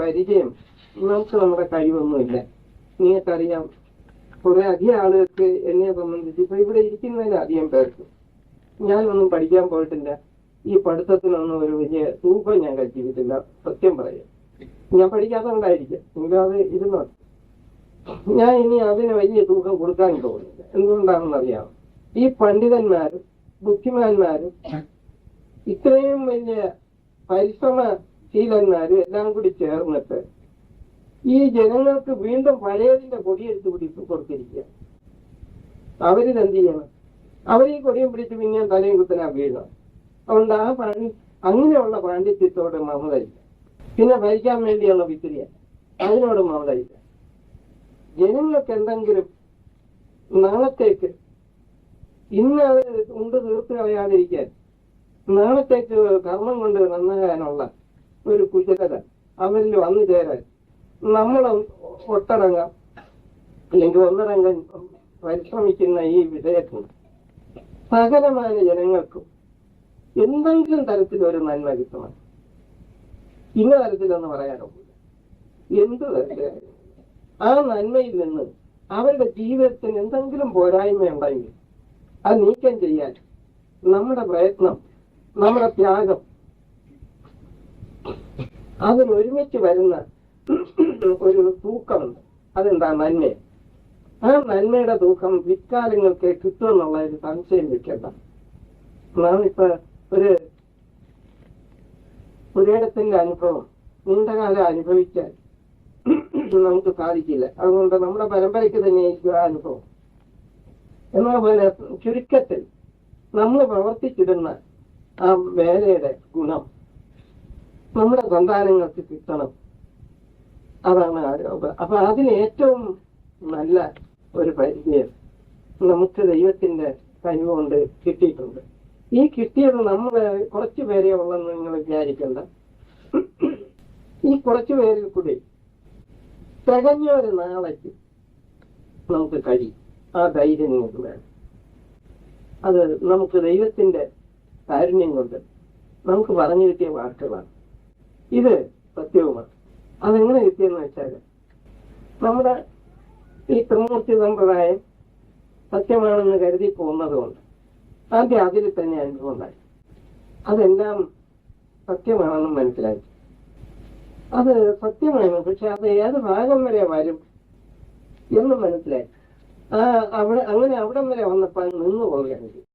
പരിചയം നമുക്ക് നമ്മുടെ കഴിവൊന്നുമില്ല. നിങ്ങൾക്കറിയാം, കുറെ അധികം ആളുകൾക്ക് എന്നെ സംബന്ധിച്ച് ഇപ്പൊ ഇവിടെ ഇരിക്കുന്നതിന് അധികം പേർക്ക് ഞാനൊന്നും പഠിക്കാൻ പോയിട്ടില്ല. ഈ പഠിത്തത്തിനൊന്നും ഒരു വലിയ തൂക്കം ഞാൻ കഴിച്ചിട്ടില്ല. സത്യം പറയാം, ഞാൻ പഠിക്കാത്തതുകൊണ്ടായിരിക്കും. ഇല്ലാതെ ഇരുന്നോ, ഞാൻ ഇനി അതിന് വലിയ തൂക്കം കൊടുക്കാൻ പോകുന്നില്ല. എന്തുകൊണ്ടാണെന്ന് അറിയാം, ഈ പണ്ഡിതന്മാരും ബുദ്ധിമാന്മാരും ഇത്രയും വലിയ പരിശ്രമശീലന്മാരും എല്ലാം കൂടി ചേർന്നിട്ട് ഈ ജനങ്ങൾക്ക് വീണ്ടും പഴയതിന്റെ കൊടിയെടുത്ത് പിടിച്ച് കൊടുത്തിരിക്കുക. അവരിതെന്ത് ചെയ്യണം? അവർ ഈ കൊടിയും പിടിച്ച് പിന്നെ തലയും കുത്തനാ വീഴണം. അതുകൊണ്ട് അങ്ങനെയുള്ള പാണ്ഡിത്യത്തോട് മമതയില്ല. പിന്നെ ഭരിക്കാൻ വേണ്ടിയുള്ള വിക്രിയ, അതിനോട് മമതയില്ല. ജനങ്ങൾക്ക് എന്തെങ്കിലും നാളത്തേക്ക് ഇന്ന് അത് കൊണ്ട് തീർത്ത് കളയാതിരിക്കാൻ, നാളത്തേക്ക് കർമ്മം കൊണ്ട് നന്നാകാനുള്ള ഒരു കുശലത അവരിൽ വന്നു ചേരാൻ നമ്മൾ ഒട്ടടങ്കം അല്ലെങ്കിൽ ഒന്നടങ്കം പരിശ്രമിക്കുന്ന ഈ വിഷയത്തിൽ സകലമായ ജനങ്ങൾക്കും എന്തെങ്കിലും തരത്തിലൊരു നന്മ കിട്ടണം. ഇന്ന തരത്തിലൊന്ന് പറയാനൊക്കില്ല. എന്ത് തരത്തിലായാലും ആ നന്മയിൽ നിന്ന് അവരുടെ ജീവിതത്തിന് എന്തെങ്കിലും പോരായ്മ ഉണ്ടെങ്കിൽ അത് നീക്കം ചെയ്യാൻ നമ്മുടെ പ്രയത്നം, നമ്മുടെ ത്യാഗം, അതിനൊരുമിച്ച് വരുന്ന ഒരു തൂക്കമുണ്ട്. അതെന്താ? നന്മ. ആ നന്മയുടെ തൂക്കം പിൽക്കാലങ്ങൾക്ക് കിട്ടുമെന്നുള്ള ഒരു സംശയം വെക്കേണ്ട. നാം ഇപ്പൊ ഒരിടത്തിന്റെ അനുഭവം നീണ്ടകാലം അനുഭവിക്കാൻ നമുക്ക് സാധിക്കില്ല. അതുകൊണ്ട് നമ്മുടെ പരമ്പരയ്ക്ക് തന്നെയായിരിക്കും ആ അനുഭവം. എന്നാൽ പോലെ ചുരുക്കത്തിൽ നമ്മൾ പ്രവർത്തിച്ചിടുന്ന ആ വേലയുടെ ഗുണം നമ്മുടെ സന്താനങ്ങൾക്ക് കിട്ടണം. അതാണ് ആരോപണം. അപ്പൊ അതിന് ഏറ്റവും നല്ല ഒരു പരിചയം നമുക്ക് ദൈവത്തിന്റെ കഴിവുകൊണ്ട് കിട്ടിയിട്ടുണ്ട്. ഈ കിട്ടിയത് നമ്മൾ കുറച്ചു പേരെ ഉള്ളെന്ന് നിങ്ങൾ വിചാരിക്കണ്ട. ഈ കുറച്ചു പേരിൽ കൂടി തികഞ്ഞൊരു നാളേക്ക് നമുക്ക് കഴിയും. ആ ധൈര്യം നിങ്ങൾക്ക് വേണം. അത് നമുക്ക് ദൈവത്തിന്റെ കാരുണ്യം കൊണ്ട് നമുക്ക് പറഞ്ഞു കിട്ടിയ വാക്കുകളാണ്. ഇത് സത്യവുമാണ്. അതെങ്ങനെ കിട്ടിയെന്ന് വെച്ചാൽ, നമ്മുടെ ഈ ത്രിമൂർത്തി സമ്പ്രദായം സത്യമാണെന്ന് കരുതി പോകുന്നത് കൊണ്ട് ആദ്യം അതിൽ തന്നെ അനുഭവം ഉണ്ടായി. അതെല്ലാം സത്യമാണെന്ന് മനസ്സിലാക്കി. അത് സത്യമാണ്, പക്ഷെ അത് ഏത് ഭാഗം വരെ വരും എന്ന് മനസ്സിലായി. അങ്ങനെ അവിടം വരെ വന്നപ്പോൾ നിന്നു പോവുകയാണ്.